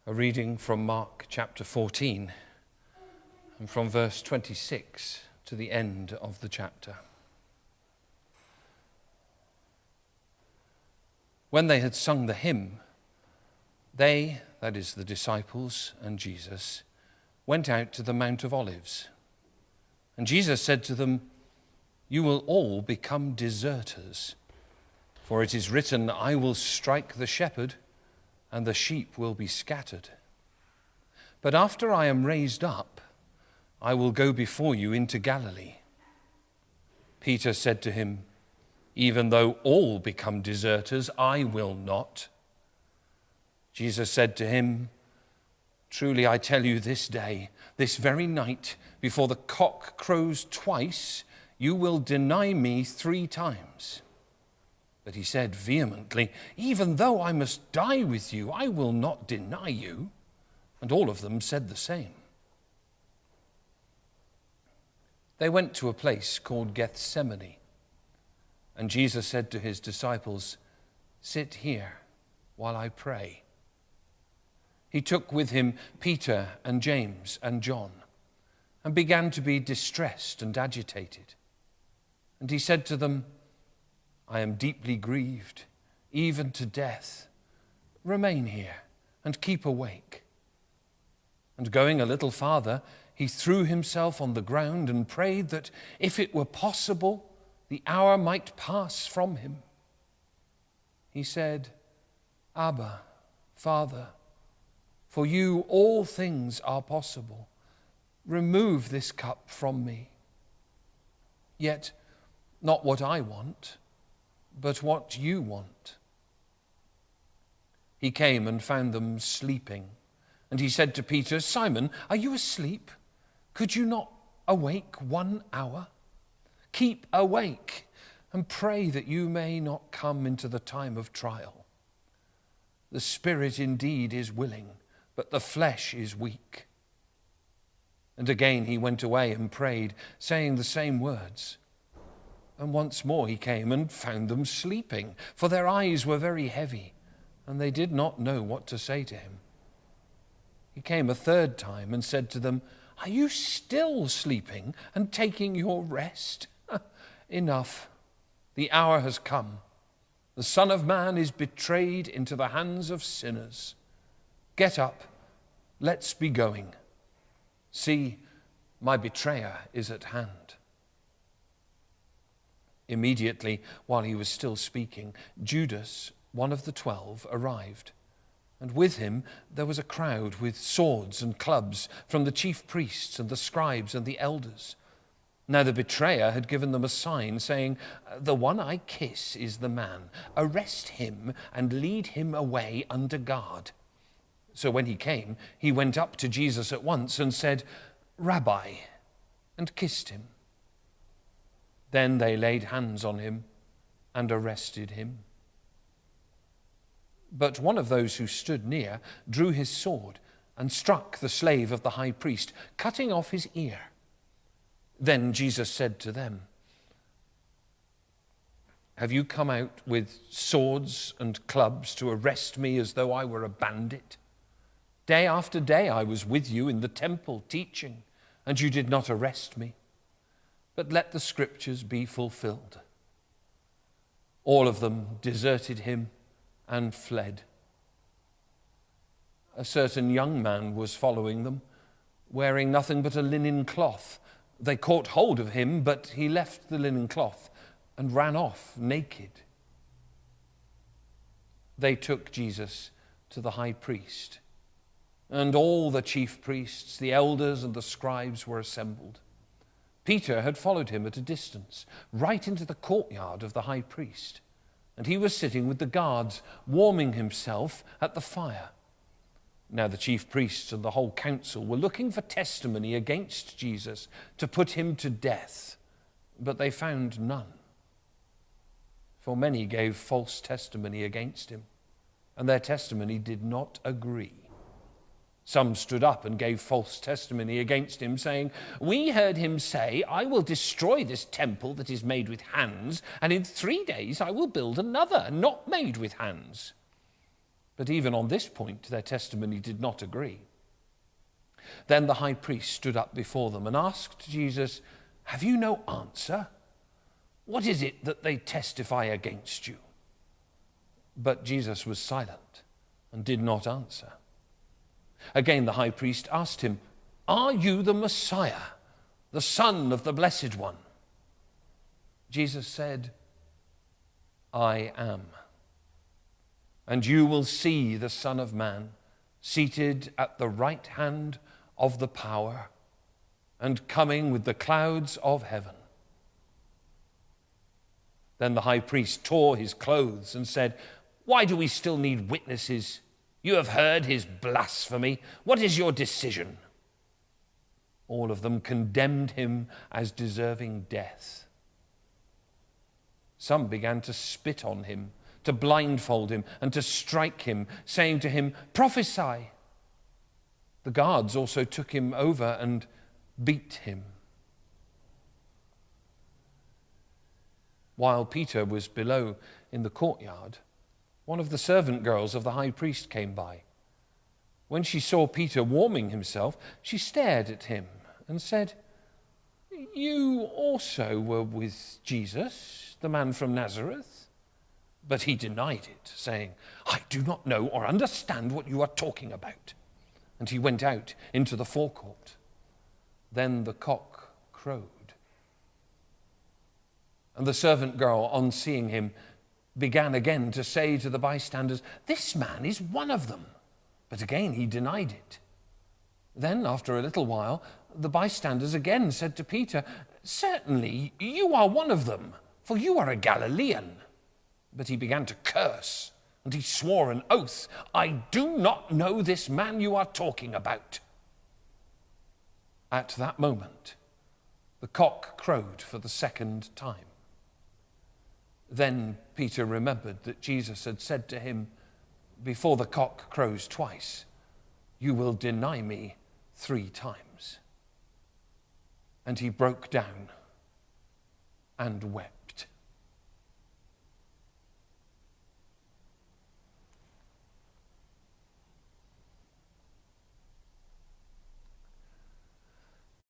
A reading from Mark chapter 14 and from verse 26 to the end of the chapter. When they had sung the hymn, they, that is the disciples and Jesus, went out to the Mount of Olives. And Jesus said to them, "You will all become deserters, for it is written, I will strike the shepherd, and the sheep will be scattered. But after I am raised up, I will go before you into Galilee." Peter said to him, "Even though all become deserters, I will not." Jesus said to him, "Truly I tell you, this day, this very night, before the cock crows twice, you will deny me 3 times. But he said vehemently, "Even though I must die with you, I will not deny you." And all of them said the same. They went to a place called Gethsemane, and Jesus said to his disciples, "Sit here while I pray." He took with him Peter and James and John, and began to be distressed and agitated. And he said to them, "I am deeply grieved, even to death. Remain here and keep awake." And going a little farther, he threw himself on the ground and prayed that, if it were possible, the hour might pass from him. He said, "Abba, Father, for you all things are possible. Remove this cup from me. Yet not what I want, but what you want." He came and found them sleeping. And he said to Peter, "Simon, are you asleep? Could you not awake 1 hour? Keep awake and pray that you may not come into the time of trial. The spirit indeed is willing, but the flesh is weak." And again he went away and prayed, saying the same words. And once more he came and found them sleeping, for their eyes were very heavy, and they did not know what to say to him. He came a 3rd time and said to them, "Are you still sleeping and taking your rest? Enough, the hour has come. The Son of Man is betrayed into the hands of sinners. Get up, let's be going. See, my betrayer is at hand." Immediately, while he was still speaking, Judas, one of the 12, arrived. And with him there was a crowd with swords and clubs from the chief priests and the scribes and the elders. Now the betrayer had given them a sign, saying, "The one I kiss is the man. Arrest him and lead him away under guard." So when he came, he went up to Jesus at once and said, "Rabbi," and kissed him. Then they laid hands on him and arrested him. But one of those who stood near drew his sword and struck the slave of the high priest, cutting off his ear. Then Jesus said to them, "Have you come out with swords and clubs to arrest me as though I were a bandit? Day after day I was with you in the temple teaching, and you did not arrest me. But let the scriptures be fulfilled." All of them deserted him and fled. A certain young man was following them, wearing nothing but a linen cloth. They caught hold of him, but he left the linen cloth and ran off naked. They took Jesus to the high priest, and all the chief priests, the elders, and the scribes were assembled. Peter had followed him at a distance, right into the courtyard of the high priest, and he was sitting with the guards, warming himself at the fire. Now the chief priests and the whole council were looking for testimony against Jesus to put him to death, but they found none. For many gave false testimony against him, and their testimony did not agree. Some stood up and gave false testimony against him, saying, "We heard him say, 'I will destroy this temple that is made with hands, and in 3 days I will build another, not made with hands.' But even on this point, their testimony did not agree. Then the high priest stood up before them and asked Jesus, "Have you no answer? What is it that they testify against you?" But Jesus was silent and did not answer. Again the high priest asked him, "Are you the Messiah, the Son of the Blessed One?" Jesus said, "I am. And you will see the Son of Man seated at the right hand of the power and coming with the clouds of heaven." Then the high priest tore his clothes and said, "Why do we still need witnesses? You have heard his blasphemy. What is your decision?" All of them condemned him as deserving death. Some began to spit on him, to blindfold him, and to strike him, saying to him, "Prophesy." The guards also took him over and beat him. While Peter was below in the courtyard, one of the servant girls of the high priest came by. When she saw Peter warming himself, she stared at him and said, "You also were with Jesus, the man from Nazareth?" But he denied it, saying, "I do not know or understand what you are talking about." And he went out into the forecourt. Then the cock crowed. And the servant girl, on seeing him, began again to say to the bystanders, "This man is one of them." But again he denied it. Then, after a little while, the bystanders again said to Peter, "Certainly you are one of them, for you are a Galilean." But he began to curse, and he swore an oath, "I do not know this man you are talking about." At that moment, the cock crowed for the second time. Then Peter remembered that Jesus had said to him, "Before the cock crows twice, you will deny me 3 times." And he broke down and wept.